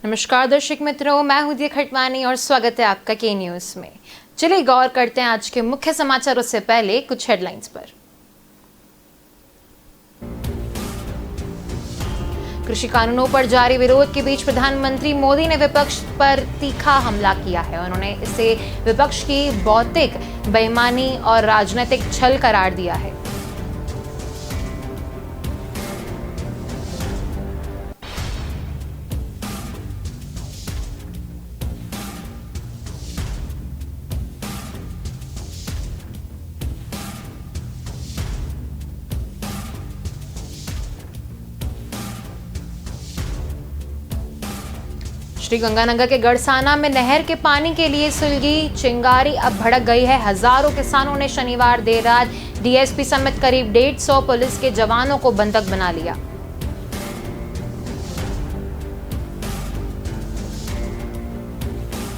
नमस्कार दर्शक मित्रों, मैं हूं दिया खटवानी और स्वागत है आपका के न्यूज में। चलिए गौर करते हैं आज के मुख्य समाचारों से पहले कुछ हेडलाइंस पर। कृषि कानूनों पर जारी विरोध के बीच प्रधानमंत्री मोदी ने विपक्ष पर तीखा हमला किया है। उन्होंने इसे विपक्ष की बौद्धिक बेईमानी और राजनीतिक छल करार दिया है। श्रीगंगानगर के गड़साना में नहर के पानी के लिए सुलगी चिंगारी अब भड़क गई है। हजारों किसानों ने शनिवार देर रात डीएसपी समेत करीब 150 पुलिस के जवानों को बंधक बना लिया।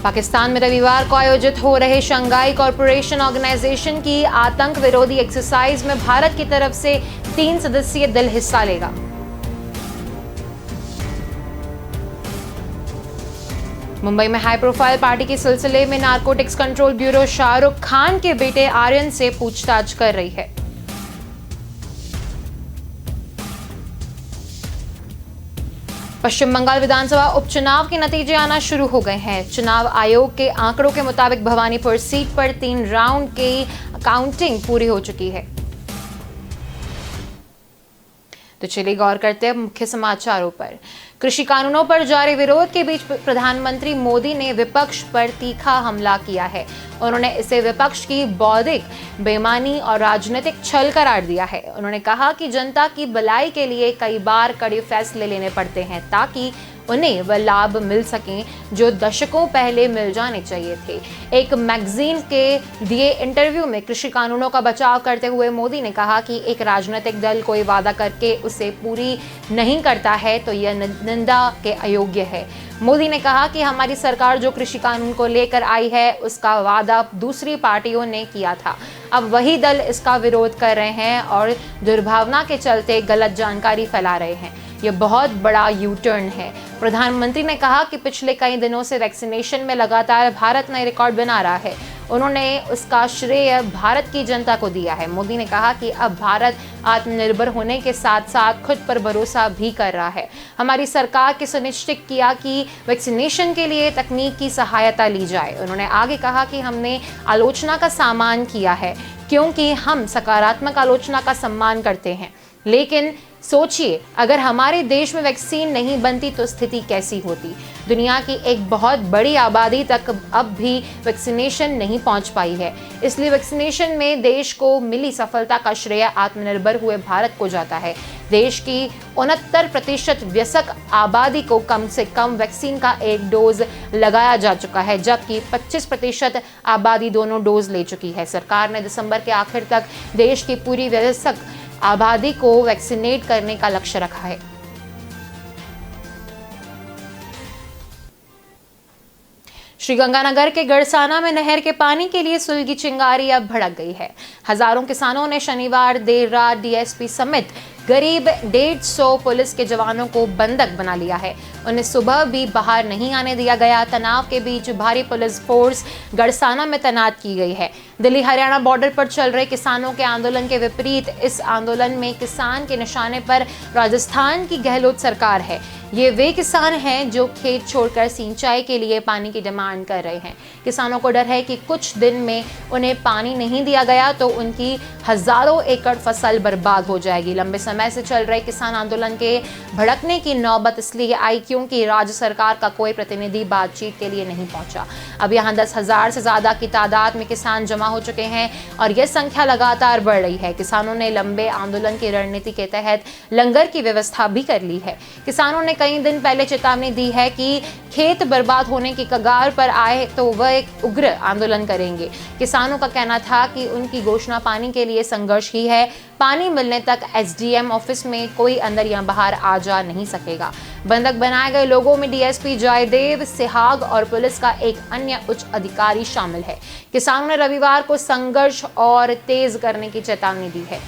पाकिस्तान में रविवार को आयोजित हो रहे शंघाई कॉरपोरेशन ऑर्गेनाइजेशन की आतंक विरोधी एक्सरसाइज में भारत की तरफ से 3 सदस्यीय दल हिस्सा लेगा। मुंबई में हाई प्रोफाइल पार्टी के सिलसिले में narcotics control bureau Shahrukh Khan के बेटे आर्यन से पूछताछ कर रही है। पश्चिम बंगाल विधानसभा उपचुनाव के नतीजे आना शुरू हो गए हैं। चुनाव आयोग के आंकड़ों के मुताबिक भवानीपुर सीट पर 3 राउंड की काउंटिंग पूरी हो चुकी है। तो चलिए गौर करते हैं मुख्य समाचारों पर। कृषि कानूनों पर जारी विरोध के बीच प्रधानमंत्री मोदी ने विपक्ष पर तीखा हमला किया है। उन्होंने इसे विपक्ष की बौद्धिक बेईमानी और राजनीतिक छल करार दिया है। उन्होंने कहा कि जनता की भलाई के लिए कई बार कड़े फैसले लेने पड़ते हैं ताकि उन्हें वह लाभ मिल सकें जो दशकों पहले मिल जाने चाहिए थे। एक मैगजीन के दिए इंटरव्यू में कृषि कानूनों का बचाव करते हुए मोदी ने कहा कि एक राजनीतिक दल कोई वादा करके उसे पूरी नहीं करता है तो यह निंदा के अयोग्य है। मोदी ने कहा कि हमारी सरकार जो कृषि कानून को लेकर आई है उसका वादा दूसरी पार्टियों ने किया था। अब वही दल इसका विरोध कर रहे हैं और दुर्भावना के चलते गलत जानकारी फैला रहे हैं। यह बहुत बड़ा यू टर्न है। प्रधानमंत्री ने कहा कि पिछले कई दिनों से वैक्सीनेशन में लगातार भारत नए रिकॉर्ड बना रहा है। उन्होंने उसका श्रेय भारत की जनता को दिया है। मोदी ने कहा कि अब भारत आत्मनिर्भर होने के साथ साथ खुद पर भरोसा भी कर रहा है। हमारी सरकार ने सुनिश्चित किया कि वैक्सीनेशन के लिए तकनीक की सहायता ली जाए। उन्होंने आगे कहा कि हमने आलोचना का सामना किया है क्योंकि हम सकारात्मक आलोचना का सम्मान करते हैं, लेकिन सोचिए अगर हमारे देश में वैक्सीन नहीं बनती तो स्थिति कैसी होती। दुनिया की एक बहुत बड़ी आबादी तक अब भी वैक्सीनेशन नहीं पहुंच पाई है। इसलिए वैक्सीनेशन में देश को मिली सफलता का श्रेय आत्मनिर्भर हुए भारत को जाता है। देश की 69% वयस्क आबादी को कम से कम वैक्सीन का 1 डोज लगाया जा चुका है, जबकि 25% आबादी दोनों डोज ले चुकी है। सरकार ने दिसंबर के आखिर तक देश की पूरी वयस्क आबादी को वैक्सीनेट करने का लक्ष्य रखा है। श्रीगंगानगर के गड़साना में नहर के पानी के लिए सुलगी चिंगारी अब भड़क गई है। हजारों किसानों ने शनिवार देर रात डीएसपी समेत करीब 150 पुलिस के जवानों को बंधक बना लिया है। उन्हें सुबह भी बाहर नहीं आने दिया गया। तनाव के बीच भारी पुलिस फोर्स गड़साना में तैनात की गई है। दिल्ली हरियाणा बॉर्डर पर चल रहे किसानों के आंदोलन के विपरीत इस आंदोलन में किसान के निशाने पर राजस्थान की गहलोत सरकार है। ये वे किसान हैं जो खेत छोड़कर सिंचाई के लिए पानी की डिमांड कर रहे हैं। किसानों को डर है कि कुछ दिन में उन्हें पानी नहीं दिया गया तो उनकी हजारों एकड़ फसल बर्बाद हो जाएगी। लंबे समय से चल रहे किसान आंदोलन के भड़कने की नौबत इसलिए आई क्योंकि राज्य सरकार का कोई प्रतिनिधि बातचीत के लिए नहीं पहुंचा। अब यहाँ 10,000 से ज्यादा की तादाद में किसान जमा हो चुके हैं और यह संख्या लगातार बढ़ रही है। किसानों ने लंबे आंदोलन की रणनीति के तहत लंगर की व्यवस्था भी कर ली है। किसानों ने कई दिन पहले चेतावनी दी है कि खेत बर्बाद होने की कगार पर आए तो वह एक उग्र आंदोलन करेंगे। किसानों का कहना था कि उनकी घोषणा पानी के लिए संघर्ष ही है। पानी मिलने तक एसडीएम ऑफिस में कोई अंदर या बाहर आ जा नहीं सकेगा। बंधक बनाए गए लोगों में डीएसपी जयदेव सिहाग और पुलिस का एक अन्य उच्च अधिकारी शामिल है। किसानों ने रविवार को संघर्ष और तेज करने की चेतावनी दी है।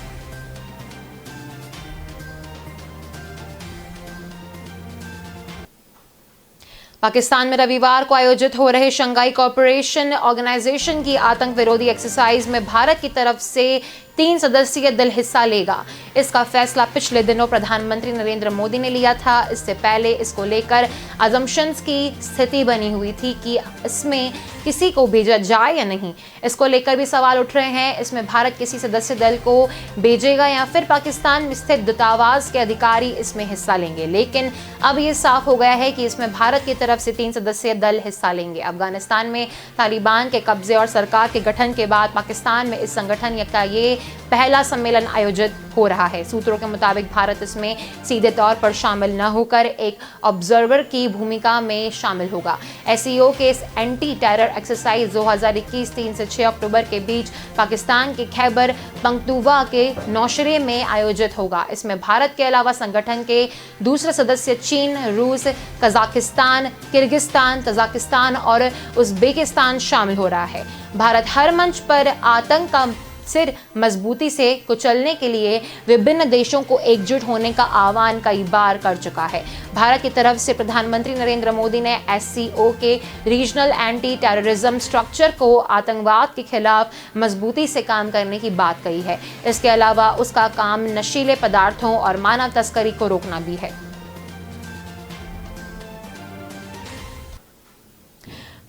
पाकिस्तान में रविवार को आयोजित हो रहे शंघाई कोऑपरेशन ऑर्गेनाइजेशन की आतंक विरोधी एक्सरसाइज में भारत की तरफ से 3 सदस्यीय दल हिस्सा लेगा। इसका फैसला पिछले दिनों प्रधानमंत्री नरेंद्र मोदी ने लिया था। इससे पहले इसको लेकर अजम्पशंस की स्थिति बनी हुई थी कि इसमें किसी को भेजा जाए या नहीं। इसको लेकर भी सवाल उठ रहे हैं, इसमें भारत किसी सदस्य दल को भेजेगा या फिर पाकिस्तान में स्थित दूतावास के अधिकारी इसमें हिस्सा लेंगे। लेकिन अब ये साफ हो गया है कि इसमें भारत की तरफ से 3 सदस्यीय दल हिस्सा लेंगे। अफगानिस्तान में तालिबान के कब्जे और सरकार के गठन के बाद पाकिस्तान में इस संगठन का ये पहला सम्मेलन आयोजित हो रहा है। सूत्रों के मुताबिक भारत इसमें सीधे तौर पर शामिल न होकर एक ऑब्जर्वर की भूमिका में शामिल होगा। एससीओ के इस एंटी टेरर एक्सरसाइज 2021 3 से 6 अक्टूबर के बीच पाकिस्तान के खैबर पख्तूनख्वा के नौशेरे में आयोजित होगा। इसमें भारत के अलावा संगठन के दूसरे सदस्य चीन, रूस, कजाकिस्तान, किर्गिस्तान, तजाकिस्तान और उज़्बेकिस्तान शामिल हो रहा है। भारत हर मंच पर आतंक का सिर मजबूती से कुचलने के लिए विभिन्न देशों को एकजुट होने का आह्वान कई बार कर चुका है। भारत की तरफ से प्रधानमंत्री नरेंद्र मोदी ने एससीओ के रीजनल एंटी टेररिज्म स्ट्रक्चर को आतंकवाद के खिलाफ मजबूती से काम करने की बात कही है। इसके अलावा उसका काम नशीले पदार्थों और मानव तस्करी को रोकना भी है।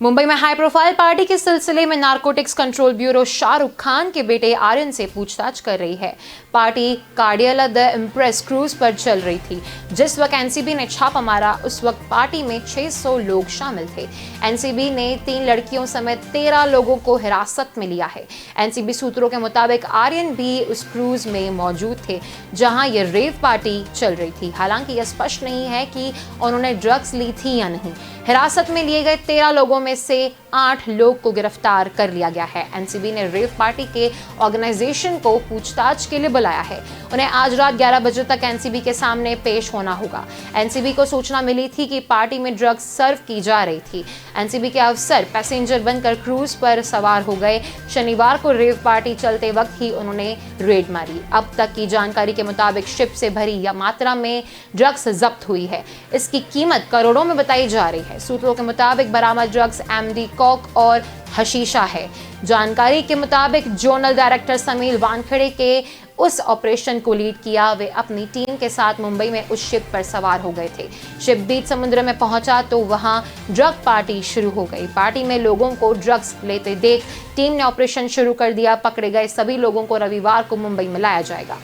मुंबई में हाई प्रोफाइल पार्टी के सिलसिले में narcotics control bureau Shahrukh Khan के बेटे आर्यन से पूछताछ कर रही है। पार्टी कार्डियला द इम्प्रेस क्रूज पर चल रही थी। जिस वक्त एनसीबी ने छापा मारा उस वक्त पार्टी में 600 लोग शामिल थे। एनसीबी ने 3 लड़कियों समेत 13 लोगों को हिरासत में लिया है। एनसीबी सूत्रों के मुताबिक आर्यन भी उस क्रूज में मौजूद थे जहां ये रेव पार्टी चल रही थी। हालांकि यह स्पष्ट नहीं है कि उन्होंने ड्रग्स ली थी या नहीं। हिरासत में लिए गए 13 लोगों में से 8 लोग को गिरफ्तार कर लिया गया है। एनसीबी ने रेव पार्टी के ऑर्गेनाइजेशन को पूछताछ के लिए बुलाया है। उन्हें आज रात 11 बजे तक एनसीबी के सामने पेश होना होगा। एनसीबी को सूचना मिली थी कि पार्टी में ड्रग्स सर्व की जा रही थी। एनसीबी के अफसर पैसेंजर बनकर क्रूज पर सवार हो गए। शनिवार को रेव पार्टी चलते वक्त ही उन्होंने रेड मारी। अब तक की जानकारी के मुताबिक शिप से भरी या मात्रा में ड्रग्स जब्त हुई है। इसकी कीमत करोड़ों में बताई जा रही है। सूत्रों के मुताबिक बरामद ड्रग्स एमडी कोक और हशीशा है। जानकारी के मुताबिक जोनल डायरेक्टर समीर वानखेड़े के उस ऑपरेशन को लीड किया। वे अपनी टीम के साथ मुंबई में उस शिप पर सवार हो गए थे। शिप बीच समुद्र में पहुंचा तो वहां ड्रग पार्टी शुरू हो गई। पार्टी में लोगों को ड्रग्स लेते देख टीम ने ऑपरेशन शुरू कर दिया। पकड़े गए सभी लोगों को रविवार को मुंबई में लाया जाएगा।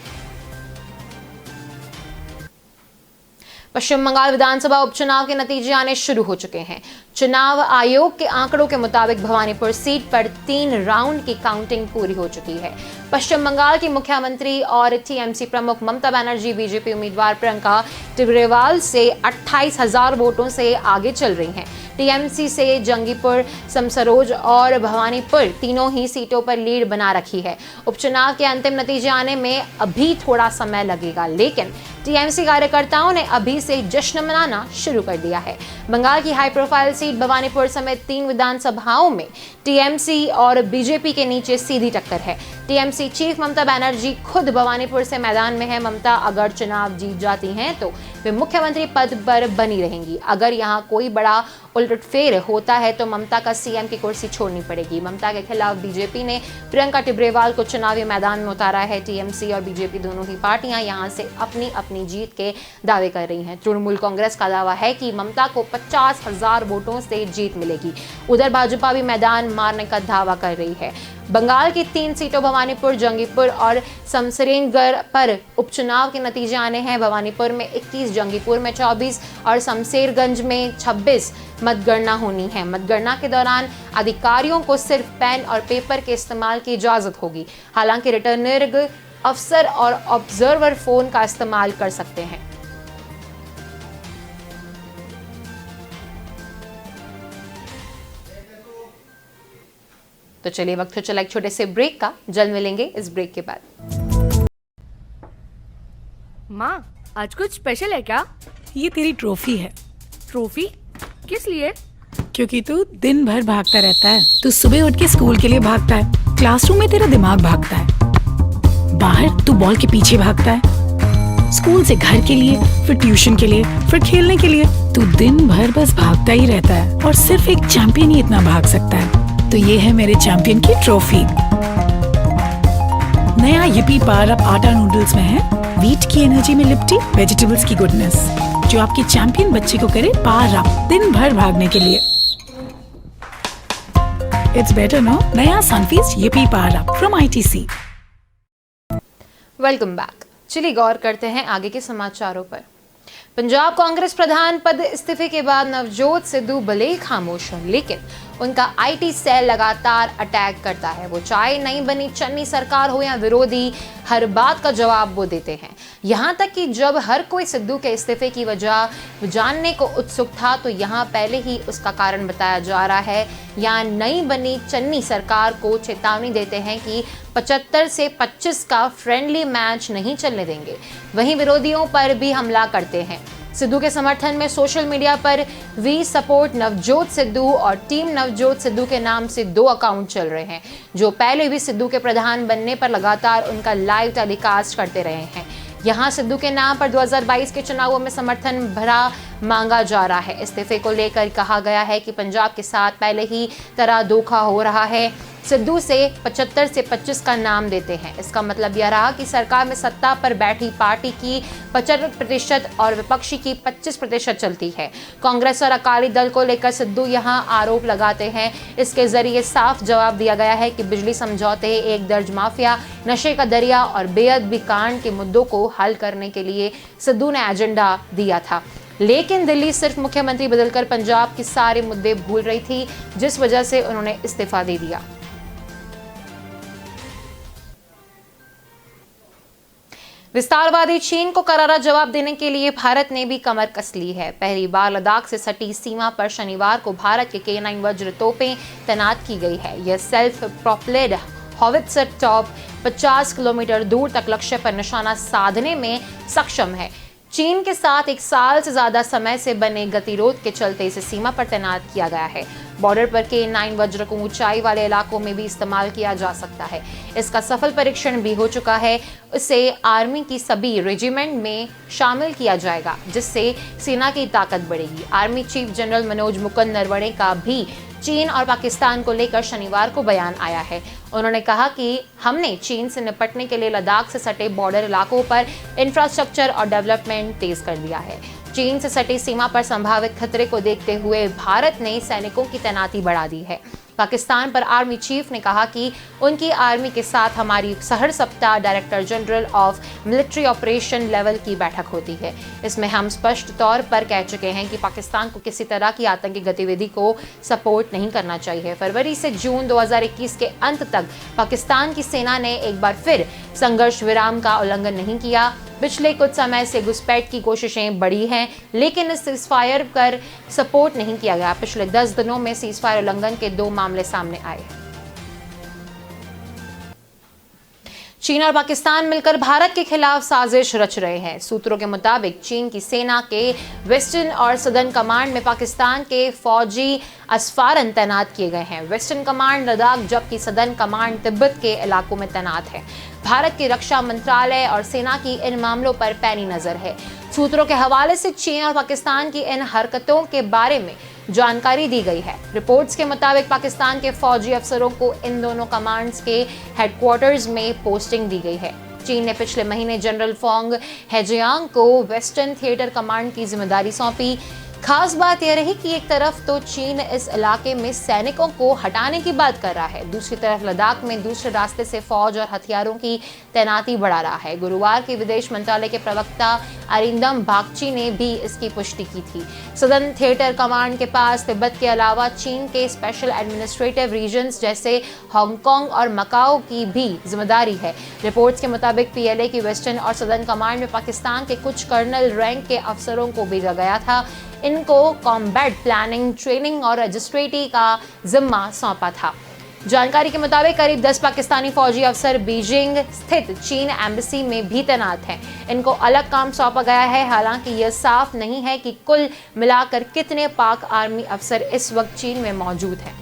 पश्चिम बंगाल विधानसभा उपचुनाव के नतीजे आने शुरू हो चुके हैं। चुनाव आयोग के आंकड़ों के मुताबिक भवानीपुर सीट पर 3 राउंड की काउंटिंग पूरी हो चुकी है। पश्चिम बंगाल की मुख्यमंत्री और टीएमसी प्रमुख ममता बनर्जी बीजेपी उम्मीदवार प्रियंका टिब्रेवाल से 28,000 वोटों से आगे चल रही हैं। टीएमसी से जंगीपुर, समसरोज और भवानीपुर तीनों ही सीटों पर लीड बना रखी है। उपचुनाव के अंतिम नतीजे आने में अभी थोड़ा समय लगेगा, लेकिन टीएमसी कार्यकर्ताओं ने अभी से जश्न मनाना शुरू कर दिया है। बंगाल की हाई प्रोफाइल सीट भवानीपुर समेत 3 विधानसभाओं में टीएमसी और बीजेपी के नीचे सीधी टक्कर है। टीएमसी चीफ ममता बनर्जी खुद भवानीपुर से मैदान में है। ममता अगर चुनाव जीत जाती हैं तो वे मुख्यमंत्री पद पर बनी रहेंगी। अगर यहाँ कोई बड़ा उलटफेर होता है तो ममता का सीएम की कुर्सी छोड़नी पड़ेगी। ममता के खिलाफ बीजेपी ने प्रियंका टिब्रेवाल को चुनावी मैदान में उतारा है। टीएमसी और बीजेपी दोनों ही पार्टियां यहां से अपनी अपनी जीत के दावे कर रही हैं। तृणमूल कांग्रेस का दावा है कि ममता को 50,000 वोटों से जीत मिलेगी। उधर भाजपा भी मैदान मारने का दावा कर रही है। बंगाल की 3 सीटों भवानीपुर, जंगीपुर और शमसेरगंज पर उपचुनाव के नतीजे आने हैं। भवानीपुर में 21, जंगीपुर में 24 और शमसेरगंज में 26 मतगणना होनी है। मतगणना के दौरान अधिकारियों को सिर्फ पेन और पेपर के इस्तेमाल की इजाजत होगी। हालांकि रिटर्निंग अफसर और ऑब्जर्वर फोन का इस्तेमाल कर सकते हैं। तो चलिए वक्त हो चला एक छोटे से ब्रेक का। जल्द मिलेंगे इस ब्रेक के बाद। माँ, आज कुछ स्पेशल है क्या? ये तेरी ट्रॉफी है। ट्रॉफी? किस लिए? क्योंकि तू दिन भर भागता रहता है। तू सुबह उठ के स्कूल के लिए भागता है, क्लासरूम में तेरा दिमाग भागता है, बाहर तू बॉल के पीछे भागता है, स्कूल से घर के लिए, फिर ट्यूशन के लिए, फिर खेलने के लिए। तू दिन भर बस भागता ही रहता है और सिर्फ एक चैंपियन ही इतना भाग सकता है। तो ये है मेरे चैंपियन की ट्रॉफी। नया yippee पावर अप आटा नूडल्स में है व्हीट की एनर्जी में लिपटी वेजिटेबल्स की गुडनेस, जो आपके चैंपियन बच्चे को करे पावर अप दिन भर भागने के लिए। इट्स बेटर नो, नया Sunfeast yippee power up from ITC। Welcome back. चलिए गौर करते हैं आगे के समाचारों पर। पंजाब कांग्रेस प्रधान पद इस्तीफे के बाद नवजोत सिद्धू भले ही खामोश हैं, लेकिन उनका IT सेल लगातार अटैक करता है। वो चाहे नई बनी चन्नी सरकार हो या विरोधी, हर बात का जवाब वो देते हैं। यहाँ तक कि जब हर कोई सिद्धू के इस्तीफे की वजह जानने को उत्सुक था, तो यहाँ पहले ही उसका कारण बताया जा रहा है। यहाँ नई बनी चन्नी सरकार को चेतावनी देते हैं कि 75 से 25 का फ्रेंडली मैच नहीं चलने देंगे। वहीं विरोधियों पर भी हमला करते हैं। सिद्धू के समर्थन में सोशल मीडिया पर वी सपोर्ट नवजोत सिद्धू और टीम नवजोत सिद्धू के नाम से 2 अकाउंट चल रहे हैं, जो पहले भी सिद्धू के प्रधान बनने पर लगातार उनका लाइव टेलीकास्ट करते रहे हैं। यहाँ सिद्धू के नाम पर 2022 के चुनावों में समर्थन भरा मांगा जा रहा है। इस्तीफे को लेकर कहा गया है कि पंजाब के साथ पहले ही तरह धोखा हो रहा है। सिद्धू से 75 से 25 का नाम देते हैं। इसका मतलब यह रहा कि सरकार में सत्ता पर बैठी पार्टी की 75% और विपक्षी की 25% चलती है। कांग्रेस और अकाली दल को लेकर सिद्धू यहां आरोप लगाते हैं। इसके जरिए साफ जवाब दिया गया है कि बिजली समझौते, एक दर्ज माफिया, नशे का दरिया और बेअदबी कांड के मुद्दों को हल करने के लिए सिद्धू ने एजेंडा दिया था। लेकिन दिल्ली सिर्फ मुख्यमंत्री बदलकर पंजाब के सारे मुद्दे भूल रही थी, जिस वजह से उन्होंने इस्तीफा दे दिया। विस्तारवादी चीन को करारा जवाब देने के लिए भारत ने भी कमर कस ली है। पहली बार लद्दाख से सटी सीमा पर शनिवार को भारत के K9 वज्र तोपें तैनात की गई है। यह self propelled howitzer top 50 kilometre दूर तक लक्ष्य पर निशाना साधने में सक्षम है। चीन के साथ 1 साल से ज्यादा समय से बने गतिरोध के चलते इसे सीमा पर तैनात किया गया है। बॉर्डर पर K9 वज्र को ऊंचाई वाले इलाकों में भी इस्तेमाल किया जा सकता है। इसका सफल परीक्षण भी हो चुका है। इसे आर्मी की सभी रेजिमेंट में शामिल किया जाएगा, जिससे सेना की ताकत बढ़ेगी। Army chief general Manoj Mukund Naravane का भी चीन और पाकिस्तान को लेकर शनिवार को बयान आया है। उन्होंने कहा कि हमने चीन से निपटने के लिए लद्दाख से सटे बॉर्डर इलाकों पर इंफ्रास्ट्रक्चर और डेवलपमेंट तेज कर दिया है। चीन से सटी सीमा पर संभावित खतरे को देखते हुए भारत ने सैनिकों की तैनाती बढ़ा दी है। पाकिस्तान पर आर्मी चीफ ने कहा कि उनकी आर्मी के साथ हमारी हर सप्ताह director general of military operation level की बैठक होती है। इसमें हम स्पष्ट तौर पर कह चुके हैं कि पाकिस्तान को किसी तरह की आतंकी गतिविधि को सपोर्ट नहीं करना चाहिए। फरवरी से जून 2021 के अंत तक पाकिस्तान की सेना ने एक बार फिर संघर्ष विराम का उल्लंघन नहीं किया। पिछले कुछ समय से घुसपैठ की कोशिशें बढ़ी हैं, लेकिन इस सीजफायर पर सपोर्ट नहीं किया गया। पिछले 10 दिनों में सीजफायर उल्लंघन के 2 मामले सामने आए। चीन और पाकिस्तान मिलकर भारत के खिलाफ साजिश रच रहे हैं। सूत्रों के मुताबिक चीन की सेना के वेस्टर्न और सदर्न कमांड में पाकिस्तान के फौजी असफारन तैनात किए गए हैं। वेस्टर्न कमांड लद्दाख, जबकि सदर्न कमांड तिब्बत के इलाकों में तैनात है। भारत के रक्षा मंत्रालय और सेना की इन मामलों पर पैनी नजर है। सूत्रों के हवाले से चीन और पाकिस्तान की इन हरकतों के बारे में जानकारी दी गई है। रिपोर्ट्स के मुताबिक पाकिस्तान के फौजी अफसरों को इन दोनों कमांड्स के हेडक्वार्टर्स में पोस्टिंग दी गई है। चीन ने पिछले महीने जनरल फोंग हेजियांग को वेस्टर्न थिएटर कमांड की जिम्मेदारी सौंपी। खास बात यह रही कि एक तरफ तो चीन इस इलाके में सैनिकों को हटाने की बात कर रहा है, दूसरी तरफ लद्दाख में दूसरे रास्ते से फौज और हथियारों की तैनाती बढ़ा रहा है। गुरुवार के विदेश मंत्रालय के प्रवक्ता अरिंदम बागची ने भी इसकी पुष्टि की थी। सदर्न थिएटर कमांड के पास तिब्बत के अलावा चीन के स्पेशल एडमिनिस्ट्रेटिव रीजन्स जैसे हांगकांग और मकाओ की भी जिम्मेदारी है। रिपोर्ट्स के मुताबिक PLA की वेस्टर्न और सदर्न कमांड में पाकिस्तान के कुछ कर्नल रैंक के अफसरों को भेजा गया था। इनको कॉम्बैट प्लानिंग, ट्रेनिंग और रजिस्ट्रेटी का जिम्मा सौंपा था। जानकारी के मुताबिक करीब 10 पाकिस्तानी फौजी अफसर बीजिंग स्थित चीन एम्बेसी में भी तैनात हैं। इनको अलग काम सौंपा गया है। हालांकि यह साफ नहीं है कि कुल मिलाकर कितने पाक आर्मी अफसर इस वक्त चीन में मौजूद हैं।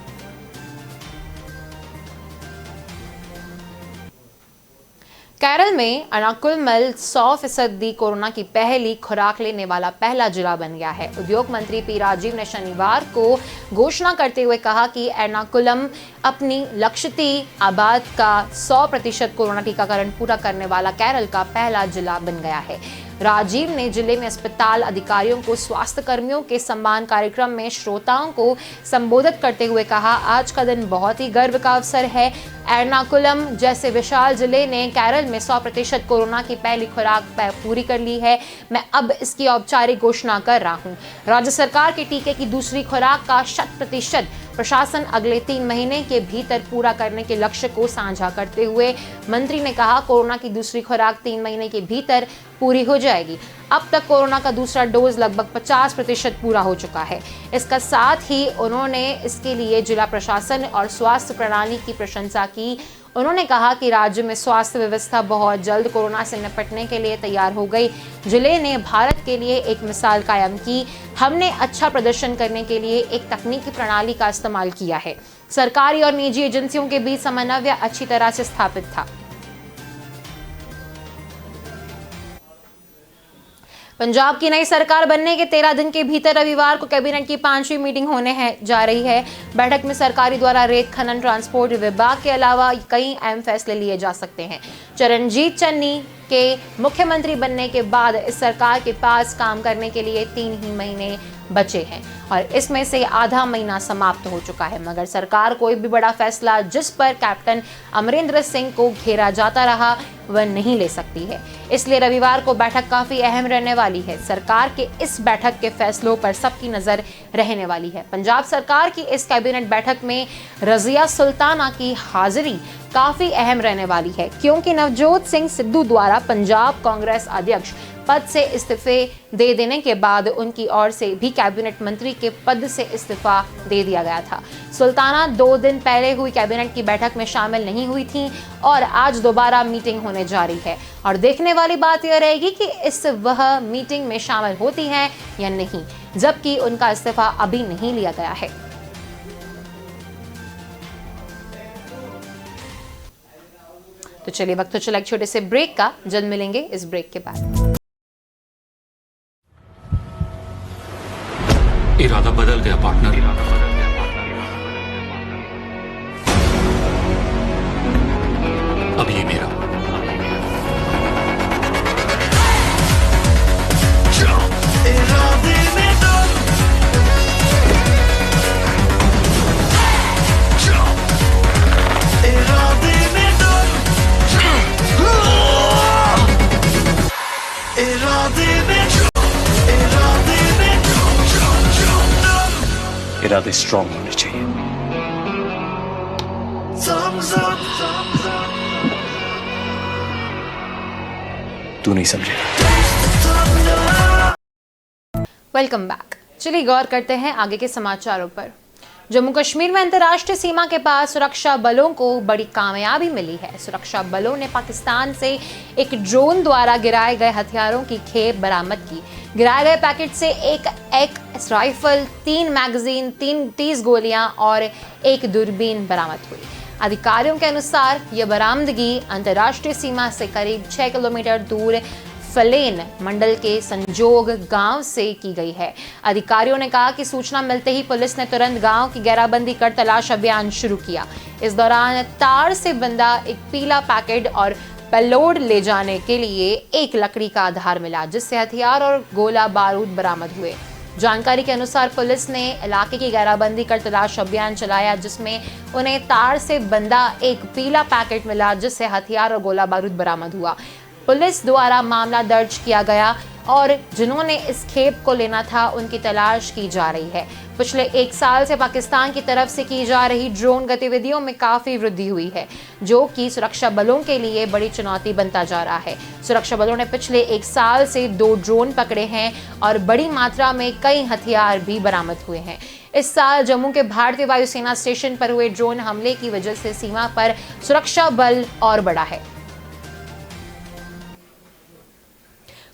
केरल में एर्नाकुलम 100% कोरोना की पहली खुराक लेने वाला पहला जिला बन गया है। उद्योग मंत्री पी राजीव ने शनिवार को घोषणा करते हुए कहा कि एर्नाकुलम अपनी लक्षित आबाद का 100% कोरोना टीकाकरण पूरा करने वाला केरल का पहला जिला बन गया है। राजीव ने जिले में अस्पताल अधिकारियों को स्वास्थ्य कर्मियों के सम्मान कार्यक्रम में श्रोताओं को संबोधित करते हुए कहा, आज का दिन बहुत ही गर्व का अवसर है। एर्नाकुलम जैसे विशाल जिले ने केरल में 100% कोरोना की पहली खुराक पूरी कर ली है। मैं अब इसकी औपचारिक घोषणा कर रहा हूं। राज्य सरकार के टीके की दूसरी खुराक का 100% प्रशासन अगले 3 महीने के भीतर पूरा करने के लक्ष्य को साझा करते हुए मंत्री ने कहा, कोरोना की दूसरी खुराक 3 महीने के भीतर पूरी हो जाएगी। अब तक कोरोना का दूसरा डोज लगभग 50% पूरा हो चुका है। इसका साथ ही उन्होंने इसके लिए जिला प्रशासन और स्वास्थ्य प्रणाली की प्रशंसा की। उन्होंने कहा कि राज्य में स्वास्थ्य व्यवस्था बहुत जल्द कोरोना से निपटने के लिए तैयार हो गई। जिले ने भारत के लिए एक मिसाल कायम की। हमने अच्छा प्रदर्शन करने के लिए एक तकनीकी प्रणाली का इस्तेमाल किया है। सरकारी और निजी एजेंसियों के बीच समन्वय अच्छी तरह से स्थापित था। पंजाब की नई सरकार बनने के 13 दिन के भीतर रविवार को कैबिनेट की 5वीं मीटिंग होने जा रही है। बैठक में सरकारी द्वारा रेत खनन ट्रांसपोर्ट विभाग के अलावा कई अहम फैसले लिए जा सकते हैं। चरणजीत चन्नी के मुख्यमंत्री बनने के बाद इस सरकार के पास काम करने के लिए 3 ही महीने बचे हैं और इसमें से आधा महीना समाप्त हो चुका है, मगर सरकार कोई भी बड़ा फैसला जिस पर कैप्टन अमरिंदर सिंह को घेरा जाता रहा वह नहीं ले सकती है। इसलिए रविवार को बैठक काफी अहम रहने वाली है। सरकार के इस बैठक के फैसलों पर सबकी नजर रहने वाली है। पंजाब सरकार की इस कैबिनेट बैठक में रजिया सुल्ताना की हाजिरी काफी अहम रहने वाली है, क्योंकि नवजोत सिंह सिद्धू द्वारा पंजाब कांग्रेस अध्यक्ष पद से इस्तीफे दे देने के बाद उनकी ओर से भी कैबिनेट मंत्री के पद से इस्तीफा दे दिया गया था। सुल्ताना 2 दिन पहले हुई कैबिनेट की बैठक में शामिल नहीं हुई थी और आज दोबारा मीटिंग होने जा रही है और देखने वाली बात यह रहेगी कि वह मीटिंग में शामिल होती हैं या नहीं, जबकि उनका इस्तीफा अभी नहीं लिया गया है। तो चलिए वक्त तो चला एक छोटे से ब्रेक का, जल्द मिलेंगे इस ब्रेक के बाद। इरादा बदल गया पार्टनर। अब ये मेरा। इरादे में दम, इरादे में दम, इरादे में, इरादे में इरादे स्ट्रॉन्ग होने चाहिए। तू नहीं समझेगा। Welcome back. चलिए गौर करते हैं आगे के समाचारों पर। जम्मू कश्मीर में अंतर्राष्ट्रीय सीमा के पास सुरक्षा बलों को बड़ी कामयाबी मिली है। सुरक्षा बलों ने पाकिस्तान से एक ड्रोन द्वारा गिराए गए हथियारों की खेप बरामद की। गिराए गए पैकेट से एक राइफल, 3 मैगजीन, 30 गोलियां और एक दूरबीन बरामद हुई। अधिकारियों के अनुसार यह बरामदगी अंतर्राष्ट्रीय सीमा से करीब 6 किलोमीटर दूर फलेन मंडल के संजोग गांव से की गई है। अधिकारियों ने कहा कि सूचना मिलते ही पुलिस ने तुरंत गांव की घेराबंदी कर तलाश अभियान शुरू किया। इस दौरान तार से बंधा एक पीला पैकेट और पेलोड ले जाने के लिए एक लकड़ी का आधार मिला, जिससे हथियार और गोला बारूद बरामद हुए। जानकारी के अनुसार पुलिस ने इलाके की घेराबंदी कर तलाश अभियान चलाया, जिसमें उन्हें तार से बंधा एक पीला पैकेट मिला, जिससे हथियार और गोला बारूद बरामद हुआ। पुलिस द्वारा मामला दर्ज किया गया और जिन्होंने इस खेप को लेना था उनकी तलाश की जा रही है। पिछले 1 साल से पाकिस्तान की तरफ से की जा रही ड्रोन गतिविधियों में काफी वृद्धि हुई है, जो कि सुरक्षा बलों के लिए बड़ी चुनौती बनता जा रहा है। सुरक्षा बलों ने पिछले 1 साल से 2 ड्रोन पकड़े हैं और बड़ी मात्रा में कई हथियार भी बरामद हुए हैं। इस साल जम्मू के भारतीय वायुसेना स्टेशन पर हुए ड्रोन हमले की वजह से सीमा पर सुरक्षा बल और बढ़ा है।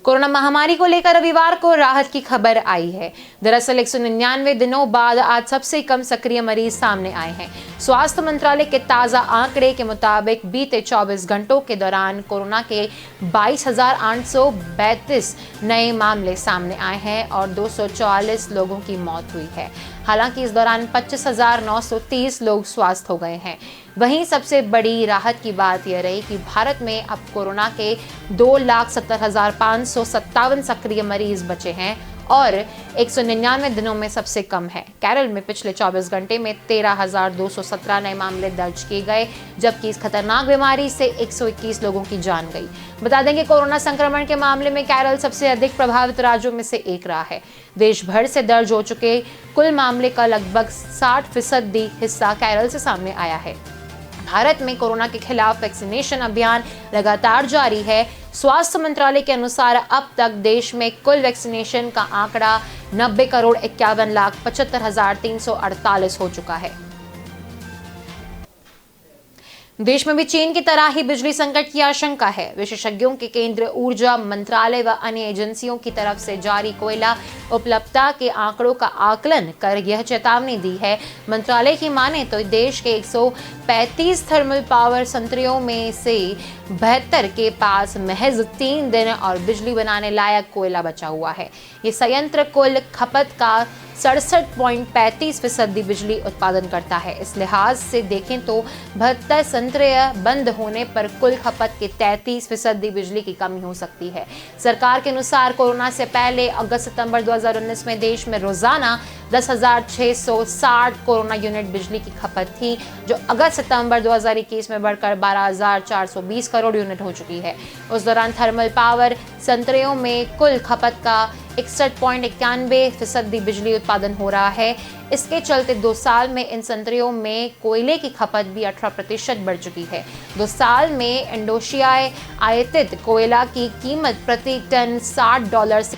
कोरोना महामारी को लेकर रविवार को राहत की खबर आई है। दरअसल 199 दिनों बाद आज सबसे कम सक्रिय मरीज सामने आए हैं। स्वास्थ्य मंत्रालय के ताजा आंकड़े के मुताबिक बीते 24 घंटों के दौरान कोरोना के 22,832 नए मामले सामने आए हैं और 244 लोगों की मौत हुई है। हालांकि इस दौरान 25,930 लोग स्वस्थ हो गए हैं। वहीं सबसे बड़ी राहत की बात यह रही कि भारत में अब कोरोना के 2,70,557 सक्रिय मरीज बचे हैं और 199 दिनों में सबसे कम है। केरल में पिछले 24 घंटे में 13,217 नए मामले दर्ज किए गए, जबकि इस खतरनाक बीमारी से 121 लोगों की जान गई। बता दें कि कोरोना संक्रमण के मामले में केरल सबसे अधिक प्रभावित राज्यों में से एक रहा है। देश भर से दर्ज हो चुके कुल मामले का लगभग 60% हिस्सा केरल से सामने आया है। भारत में कोरोना के खिलाफ वैक्सीनेशन अभियान लगातार जारी है। स्वास्थ्य मंत्रालय के अनुसार अब तक देश में कुल वैक्सीनेशन का आंकड़ा 90,51,75,348 हो चुका है। देश में भी चीन की तरह ही बिजली संकट की आशंका है। विशेषज्ञों के केंद्रीय ऊर्जा मंत्रालय व अन्य एजेंसियों की तरफ से जारी कोयला उपलब्धता के आंकड़ों का आकलन कर यह चेतावनी दी है। मंत्रालय की माने तो देश के 135 थर्मल पावर संयंत्रों में से 72 के पास महज 3 दिन और बिजली बनाने लायक कोयला बचा हुआ है। ये संयंत्र कुल खपत का 67.35% बिजली उत्पादन करता है। इस लिहाज से देखें तो 72 संयंत्र बंद होने पर कुल खपत के 33% बिजली की कमी हो सकती है। सरकार के अनुसार कोरोना से पहले अगस्त-सितंबर 2019 में देश में रोजाना 10,660 कोरोना यूनिट बिजली की खपत थी, जो अगस्त-सितंबर 2021 में बढ़कर 12,420 करोड़ यूनिट हो चुकी है। उस दौरान थर्मल पावर संयंत्रों में कुल खपत का 61.91% बिजली उत्पादन हो रहा है। इसके चलते 2 साल में इन संयंत्रों में कोयले की खपत भी 18% बढ़ चुकी है। 2 साल में इंडोनेशिया आयातित कोयला की कीमत प्रति टन $60 से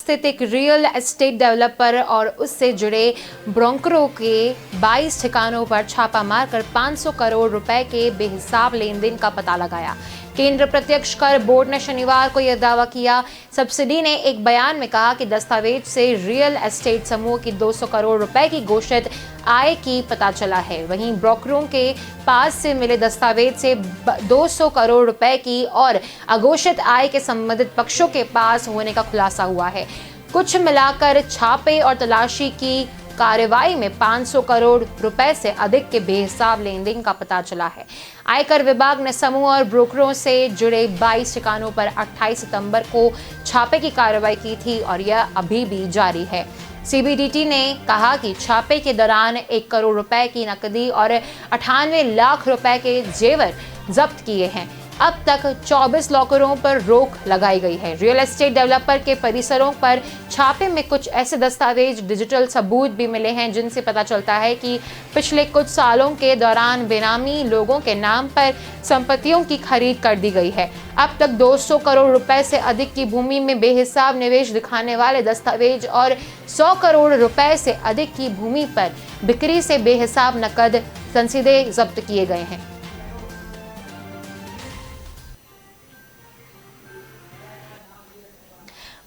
स्थित एक रियल एस्टेट डेवलपर और उससे जुड़े ब्रोकरों के 22 ठिकानों पर छापा मारकर 500 करोड़ रुपए के बेहिसाब लेन देन का पता लगाया। केंद्र प्रत्यक्ष कर बोर्ड ने शनिवार को यह दावा किया। सब्सिडी ने एक बयान में कहा कि दस्तावेज से रियल एस्टेट समूह की 200 करोड़ रुपए की घोषित आय की पता चला है। वहीं ब्रोकरों के पास से मिले दस्तावेज से 200 करोड़ रुपए की और अघोषित आय के संबंधित पक्षों के पास होने का खुलासा हुआ है। कुछ मिलाकर छापे और तलाशी की कार्रवाई में 500 करोड़ रुपए से अधिक के बेहिसाब लेन देन का पता चला है। आयकर विभाग ने समूह और ब्रोकरों से जुड़े 22 ठिकानों पर 28 सितंबर को छापे की कार्रवाई की थी और यह अभी भी जारी है। सीबीडीटी ने कहा कि छापे के दौरान 1 करोड़ रुपए की नकदी और 98 लाख रुपए के जेवर जब्त किए हैं। अब तक 24 लॉकरों पर रोक लगाई गई है। रियल एस्टेट डेवलपर के परिसरों पर छापे में कुछ ऐसे दस्तावेज, डिजिटल सबूत भी मिले हैं जिनसे पता चलता है कि पिछले कुछ सालों के दौरान बेनामी लोगों के नाम पर संपत्तियों की खरीद कर दी गई है। अब तक 200 करोड़ रुपए से अधिक की भूमि में बेहिसाब निवेश दिखाने वाले दस्तावेज और 100 करोड़ रुपए से अधिक की भूमि पर बिक्री से बेहिसाब नकद संसीधे जब्त किए गए हैं।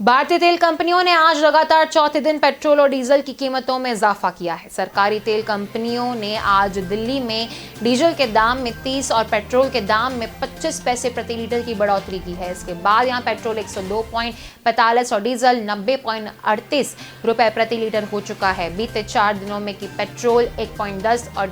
भारतीय तेल कंपनियों ने आज लगातार चौथे दिन पेट्रोल और डीजल की कीमतों में इजाफा किया है। सरकारी तेल कंपनियों ने आज दिल्ली में डीजल के दाम में 30 और पेट्रोल के दाम में 25 पैसे प्रति लीटर की बढ़ोतरी की है। इसके बाद यहां पेट्रोल 102.45 और डीजल 90.38 रुपए प्रति लीटर हो चुका है। बीते 4 दिनों में की पेट्रोल 1.10 और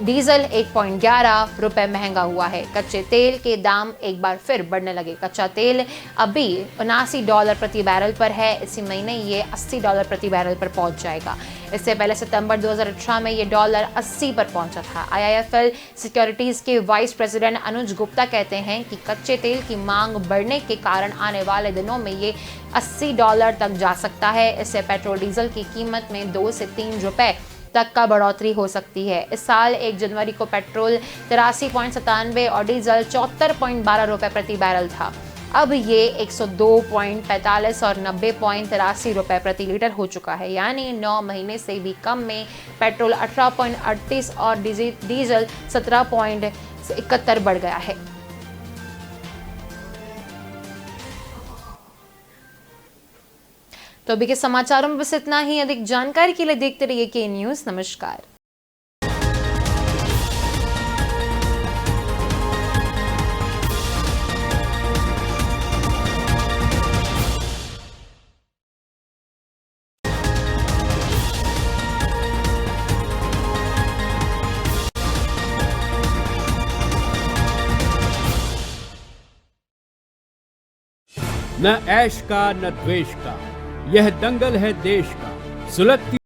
डीजल 1.11 रुपए महंगा हुआ है। कच्चे तेल के दाम एक बार फिर बढ़ने लगे। कच्चा तेल अभी $79 प्रति बैरल पर है। इसी महीने ये $80 प्रति बैरल पर पहुंच जाएगा। इससे पहले सितंबर 2018 में ये $80 पर पहुंचा था। IIFL सिक्योरिटीज के वाइस प्रेसिडेंट अनुज गुप्ता कहते हैं कि कच्चे तेल की मांग बढ़ने के कारण आने वाले दिनों में ये $80 तक जा सकता है। इससे पेट्रोल डीजल की कीमत में 2 से 3 रुपए तक का बढ़ोतरी हो सकती है। इस साल 1 जनवरी को पेट्रोल 83.97 और डीजल 74.12 रुपए प्रति बैरल था। अब ये 102.45 और 90.83 रुपए प्रति लीटर हो चुका है। यानी 9 महीने से भी कम में पेट्रोल 18.38 और डीजल 17.71 बढ़ गया है। तो अभी के समाचारों में बस इतना ही। अधिक जानकारी के लिए देखते रहिए के न्यूज़। नमस्कार। न ऐश का न द्वेष का, यह दंगल है देश का। सुलगती